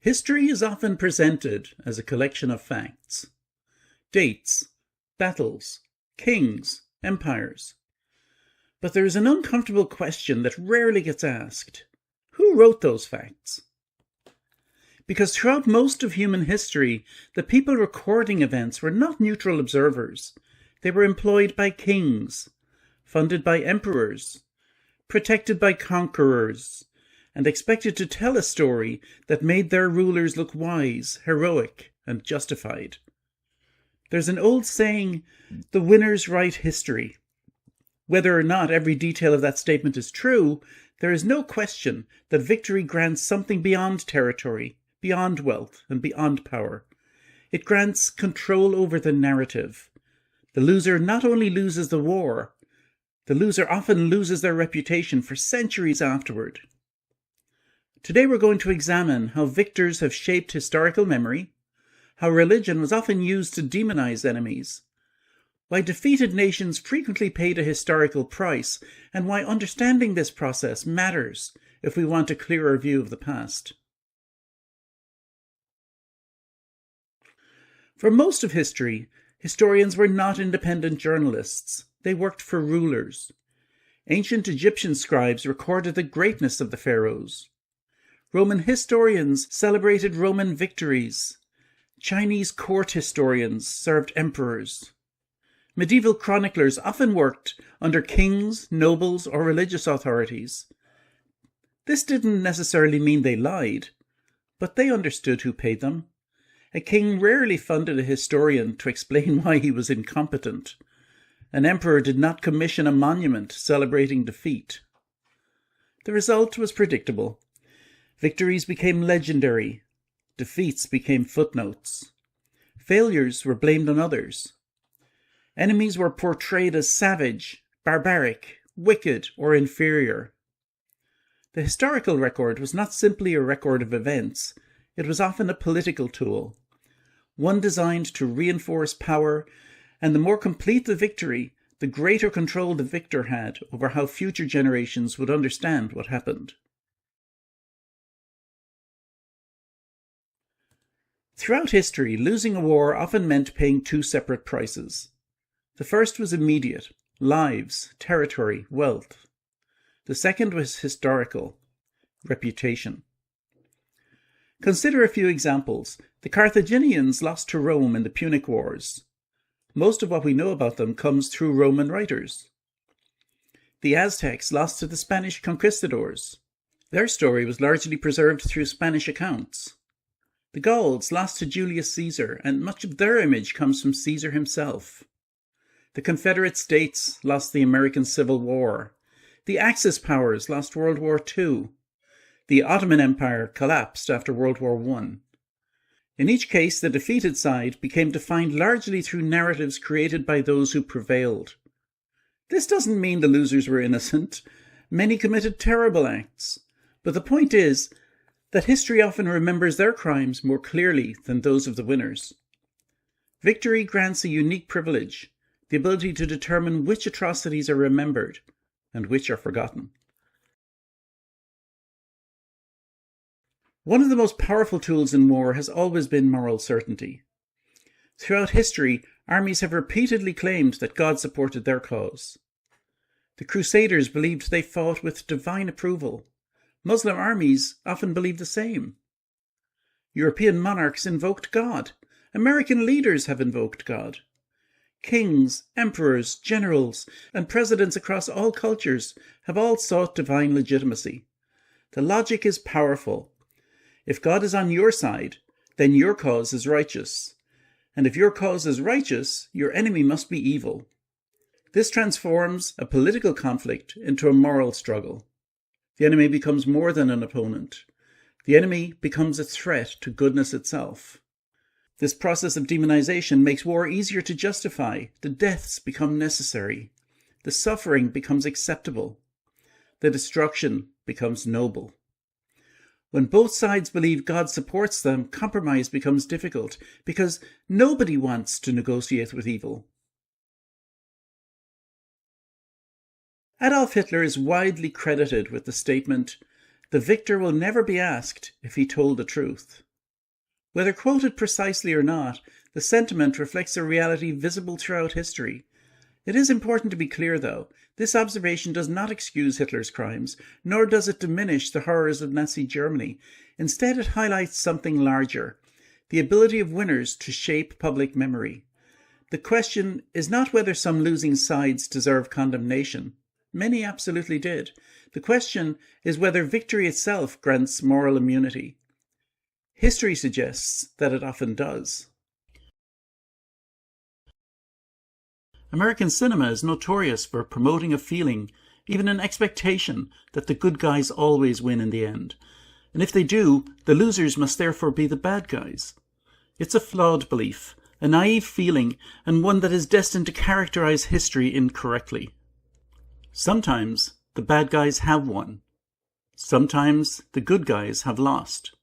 History is often presented as a collection of facts. Dates, battles, kings, empires. But there is an uncomfortable question that rarely gets asked. Who wrote those facts? Because throughout most of human history, the people recording events were not neutral observers. They were employed by kings, funded by emperors, protected by conquerors, and expected to tell a story that made their rulers look wise, heroic, and justified. There's an old saying, the winners write history. Whether or not every detail of that statement is true, there is no question that victory grants something beyond territory, beyond wealth, and beyond power. It grants control over the narrative. The loser not only loses the war, the loser often loses their reputation for centuries afterward. Today we're going to examine how victors have shaped historical memory, how religion was often used to demonize enemies, why defeated nations frequently paid a historical price, and why understanding this process matters if we want a clearer view of the past. For most of history, historians were not independent journalists. They worked for rulers. Ancient Egyptian scribes recorded the greatness of the pharaohs. Roman historians celebrated Roman victories. Chinese court historians served emperors. Medieval chroniclers often worked under kings, nobles, or religious authorities. This didn't necessarily mean they lied, but they understood who paid them. A king rarely funded a historian to explain why he was incompetent. An emperor did not commission a monument celebrating defeat. The result was predictable. Victories became legendary. Defeats became footnotes. Failures were blamed on others. Enemies were portrayed as savage, barbaric, wicked, or inferior. The historical record was not simply a record of events. It was often a political tool, one designed to reinforce power, and the more complete the victory, the greater control the victor had over how future generations would understand what happened. Throughout history, losing a war often meant paying two separate prices. The first was immediate: lives, territory, wealth. The second was historical: reputation. Consider a few examples. The Carthaginians lost to Rome in the Punic Wars. Most of what we know about them comes through Roman writers. The Aztecs lost to the Spanish conquistadors. Their story was largely preserved through Spanish accounts. The Gauls lost to Julius Caesar, and much of their image comes from Caesar himself. The Confederate States lost the American Civil War. The Axis powers lost World War II. The Ottoman Empire collapsed after World War I. In each case, the defeated side became defined largely through narratives created by those who prevailed. This doesn't mean the losers were innocent. Many committed terrible acts. But the point is that history often remembers their crimes more clearly than those of the winners. Victory grants a unique privilege: the ability to determine which atrocities are remembered and which are forgotten. One of the most powerful tools in war has always been moral certainty. Throughout history, armies have repeatedly claimed that God supported their cause. The Crusaders believed they fought with divine approval. Muslim armies often believed the same. European monarchs invoked God. American leaders have invoked God. Kings, emperors, generals, and presidents across all cultures have all sought divine legitimacy. The logic is powerful. If God is on your side, then your cause is righteous. And if your cause is righteous, your enemy must be evil. This transforms a political conflict into a moral struggle. The enemy becomes more than an opponent. The enemy becomes a threat to goodness itself. This process of demonization makes war easier to justify. The deaths become necessary. The suffering becomes acceptable. The destruction becomes noble. When both sides believe God supports them, compromise becomes difficult because nobody wants to negotiate with evil. Adolf Hitler is widely credited with the statement, "The victor will never be asked if he told the truth." Whether quoted precisely or not, the sentiment reflects a reality visible throughout history. It is important to be clear, though, this observation does not excuse Hitler's crimes, nor does it diminish the horrors of Nazi Germany. Instead, it highlights something larger: the ability of winners to shape public memory. The question is not whether some losing sides deserve condemnation. Many absolutely did. The question is whether victory itself grants moral immunity. History suggests that it often does. American cinema is notorious for promoting a feeling, even an expectation, that the good guys always win in the end. And if they do, the losers must therefore be the bad guys. It's a flawed belief, a naive feeling, and one that is destined to characterize history incorrectly. Sometimes the bad guys have won. Sometimes the good guys have lost.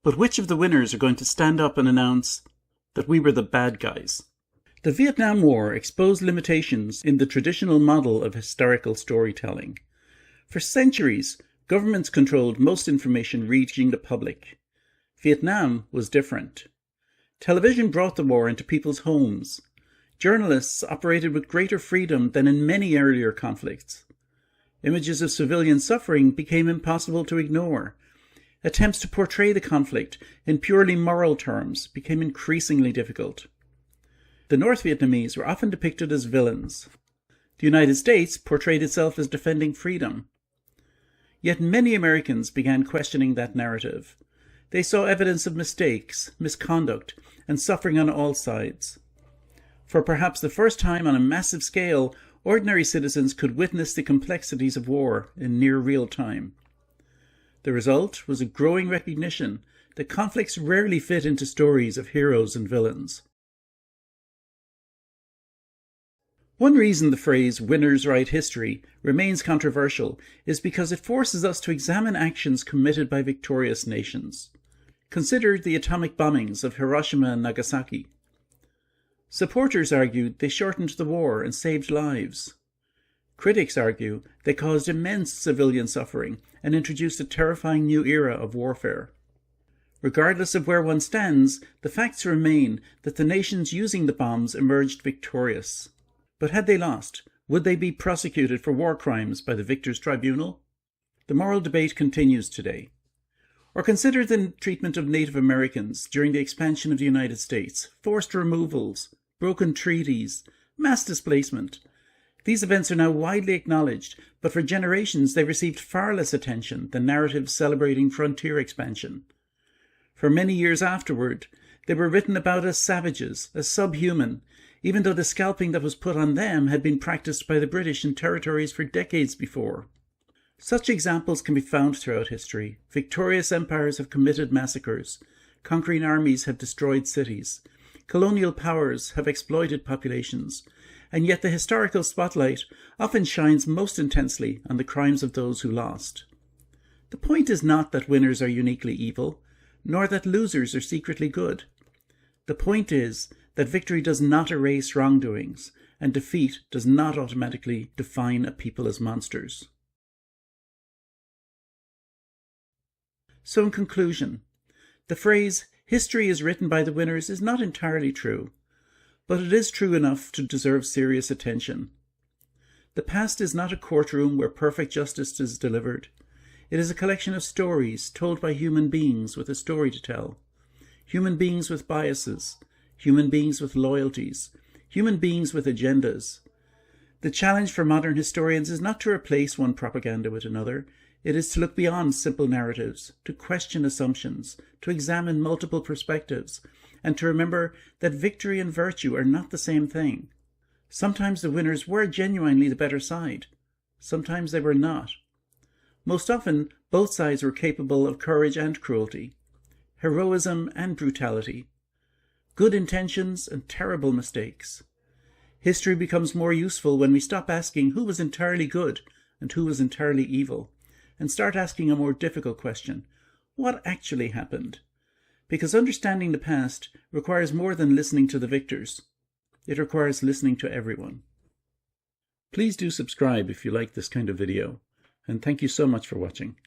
But which of the winners are going to stand up and announce that we were the bad guys? The Vietnam War exposed limitations in the traditional model of historical storytelling. For centuries, governments controlled most information reaching the public. Vietnam was different. Television brought the war into people's homes. Journalists operated with greater freedom than in many earlier conflicts. Images of civilian suffering became impossible to ignore. Attempts to portray the conflict in purely moral terms became increasingly difficult. The North Vietnamese were often depicted as villains. The United States portrayed itself as defending freedom. Yet many Americans began questioning that narrative. They saw evidence of mistakes, misconduct, and suffering on all sides. For perhaps the first time on a massive scale, ordinary citizens could witness the complexities of war in near real time. The result was a growing recognition that conflicts rarely fit into stories of heroes and villains. One reason the phrase "winners write history" remains controversial is because it forces us to examine actions committed by victorious nations. Consider the atomic bombings of Hiroshima and Nagasaki. Supporters argued they shortened the war and saved lives. Critics argue they caused immense civilian suffering and introduced a terrifying new era of warfare. Regardless of where one stands, the facts remain that the nations using the bombs emerged victorious. But had they lost, would they be prosecuted for war crimes by the victors' tribunal? The moral debate continues today. Or consider the treatment of Native Americans during the expansion of the United States: forced removals, broken treaties, mass displacement. These events are now widely acknowledged, but for generations they received far less attention than narratives celebrating frontier expansion. For many years afterward, they were written about as savages, as subhuman, even though the scalping that was put on them had been practiced by the British in territories for decades before. Such examples can be found throughout history. Victorious empires have committed massacres. Conquering armies have destroyed cities. Colonial powers have exploited populations. And yet the historical spotlight often shines most intensely on the crimes of those who lost. The point is not that winners are uniquely evil, nor that losers are secretly good. The point is that victory does not erase wrongdoings, and defeat does not automatically define a people as monsters. So in conclusion, the phrase "history is written by the winners" is not entirely true, but it is true enough to deserve serious attention. The past is not a courtroom where perfect justice is delivered. It is a collection of stories told by human beings with a story to tell. Human beings with biases, human beings with loyalties, human beings with agendas. The challenge for modern historians is not to replace one propaganda with another. It is to look beyond simple narratives, to question assumptions, to examine multiple perspectives, and to remember that victory and virtue are not the same thing. Sometimes the winners were genuinely the better side. Sometimes they were not. Most often, both sides were capable of courage and cruelty, heroism and brutality, good intentions and terrible mistakes. History becomes more useful when we stop asking who was entirely good and who was entirely evil, and start asking a more difficult question: what actually happened? Because understanding the past requires more than listening to the victors. It requires listening to everyone. Please do subscribe if you like this kind of video, and thank you so much for watching.